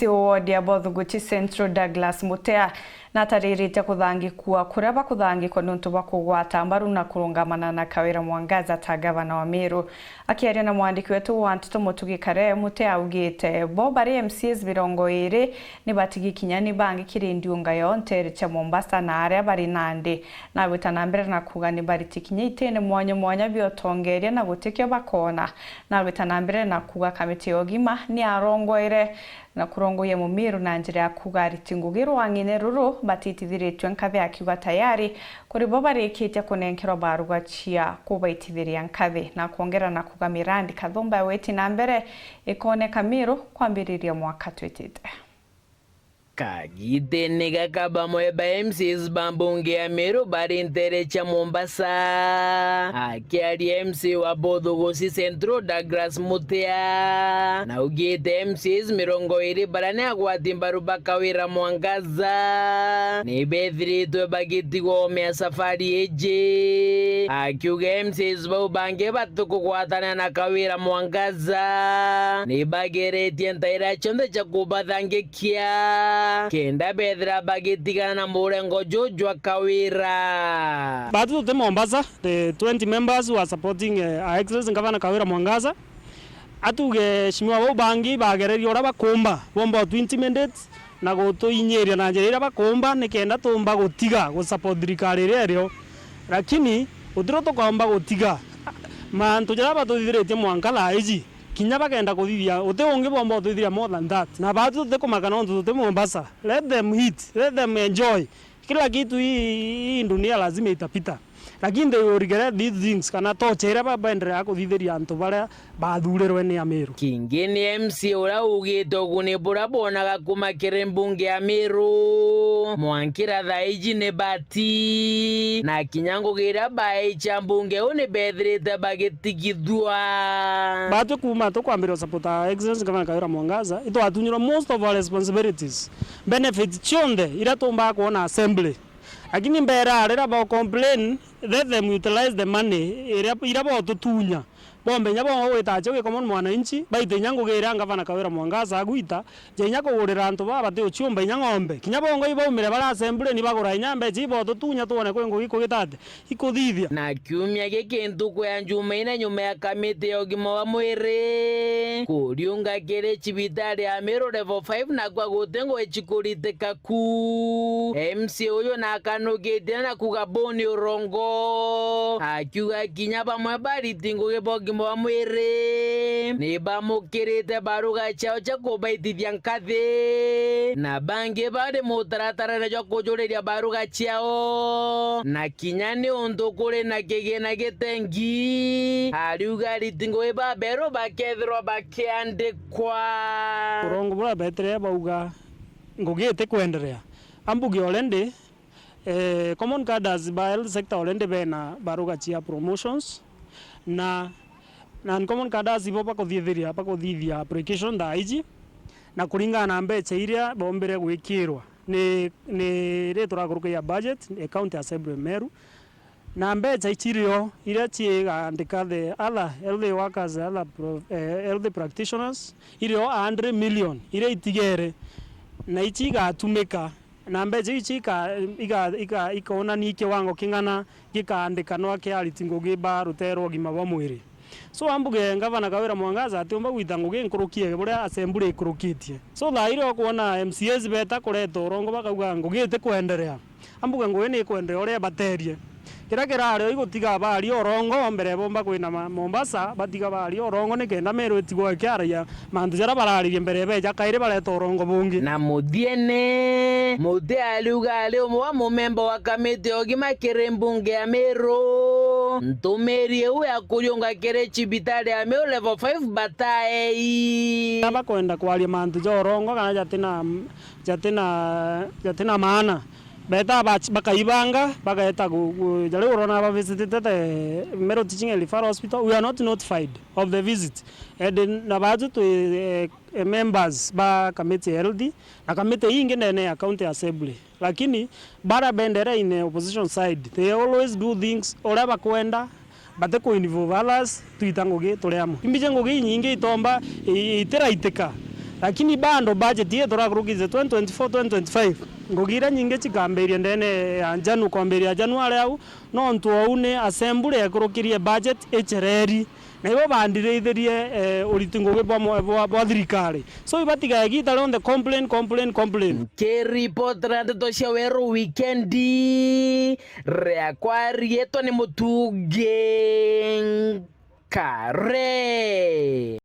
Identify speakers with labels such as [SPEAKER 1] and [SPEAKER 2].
[SPEAKER 1] ward ya Bothuguchi Central Douglas Mutea nataririte kuthangikua kuria bakuthangikwa nuntu bwa kugwata mbaru na kurungamana na Kawira Mwangaza ta gavana wa Meru. Akiaria na mwandiki wetu wa Ntito Mutugi Kare, Mutea augite bo bari MCs 20 ni batigikinya ni bangi kirindi unga yontere cha Mombasa na aria bari Nandi na gwitana mbere na kuga ni bari tikinya itene mwanya biotongeria na gutikyo bakona na gwitana mbere na kuga kamiti yogima ni arongoire na kurongoye mu Meru na njira ya kugariti ngugiro wangine ruru batitithiritwe nkathi akiuga tayari kuri bo barikite kunenkero barugachia kubaitithiria nkathi na kuongera na kuga Mirandi Kathumba weti na mbere ikoneka Meru kwambiriria mwaka twitite.
[SPEAKER 2] Kagite nega kabamo ba MCs bambunge ya Meru bari ntere cha Mombasa. Akiari MC wa Bothuguchi Central Douglas Mutea na ugite MCs 20 barane agwati mbaru ba Kawira Mwangaza ni bethiritwe bagitigo me safari eje. Akiuga MCs bau bange batuku gwatana na Kawira Mwangaza ni bageretie ntaira chonde cha kubathangikia kenda bedra bagitigana na murengo Jojwa Kawira.
[SPEAKER 3] But to Mombasa, the 20 members who are supporting our Excellency Governor Kawira Mwangaza, atuge shimwa bo bangi bagereri ora bakomba bomba to intimidate na goto inyeria na njera bakomba nekenda tomba gotiga go support thirikari rero, lakini udiro to kwamba gotiga mantu jara batothiretie mwankala iji kinya bagenda kuthithia uti ungi bomba uthithia more than that na batu te kumakana ontu te Mombasa. Let them eat, let them enjoy. Kila kitu hii dunia lazima itapita, lakini they will regret these things kana tochera babendera kuthithiria antu baria bathurerwe ni Meru.
[SPEAKER 2] Kingine MC ura ugito kunibura bonaga kumakire mbunge ya Meru mwankira thaiji ne bati na kinyango gira bai cha mbunge une bethirite bagitigithwa
[SPEAKER 3] batu kuma to kwambira support Excellency Governor Kawira Mwangaza ito atunyira most of our responsibilities benefits chonde ira tomba kuona assembly, lakini mbera arera ba complain let them utilize the money ira ba tutunya bombe nyabo wetacho ke common mwananchi baite nyango gira Governor Kawira Mwangaza agwita jenya ko gorera antu baba te uchumba nyangombe kinyabo ngo ibo umire bara assembly ni bagora nyambe jibo tutunya tuone kwengo iko gitate ikuthithia
[SPEAKER 2] na kiumia gikintu kwa njumaina nyuma ya kamiti ya ugima wa mwiri kuriunga kire cibitari ya Meru level 5 na kwa gutengo echikurite kaku MC uyo na kanugite na kugaboni urongo akiuga kinya bamwe bari tingo gebogi wa mwiri ni bamukirite baruga chao cha kubaitithia nkathi na bangi bari mutaratara na kujuriria baruga chao na kinyani undu kuri na kigina gitengi ariuga ritingo iba beru bakethirwa bakiandikwa
[SPEAKER 3] urongo bura betere bauga ngugite kuendelea ambugi olende common cadres by health sector olende bena baruga chia promotions na common cadres ibo bakuthithia application daiji na kuringana na mbeca iria bombere gwikirwa ni retora kuruka ya budget account assembly Meru na mbeca ichirio iria ciigandika the other health workers other health practitioners irio 100 million iria itigere na ichigatumika na mbeca ikona ni kiwango kingana gikandika no kiaritingo giba rutero gima wa mwiri. So ambuge Governor Kawira Mwangaza atiomba gwita ngugi nkurukie buria assembly ikurukitie so thairo kuona MCs beta kureto urongo bakauga ngugite kuendelea ambuge ngugi ni kuendelea uria baterie kira ario igutiga bari orongo mbere bomba kwina Mombasa batiga bari orongo ni kenda Meru tigwa kiaria mantu jara bararirie mbere beja kaire bareto orongo bungi
[SPEAKER 2] na mudiene mude aluga leo mwa member wa kamiti ogima kire mbunge ya Meru ntumerie uya akuriunga kire cibitari ya Meru level 5 batae
[SPEAKER 3] aba kwenda kwaria mantu jo orongo kana jatina maana beta bakaibanga bakaeta jale urona ba visited the Meru Teaching and Referral Hospital. We are not notified of the visit and na batu to members ba kamiti LD na kamiti ingi ndene county assembly, lakini bara bendera in opposition side they always do things ora bakwenda bate ko involve others tuitango ge toreamo imbije ngoge nyingi itomba itera iteka lakini bando budget yetu rakurugize 2024-2025 ngogira nyinge chikamberia ndene ya njanu kwamberia Januari au no ntu aune assembly ekurukirie budget echereri na ibo bandireithirie uritingo bwa thirikari so ibatiga gita ronde complain
[SPEAKER 2] ke report rande to shawero weekendi re akwarieto ni mutuge kare.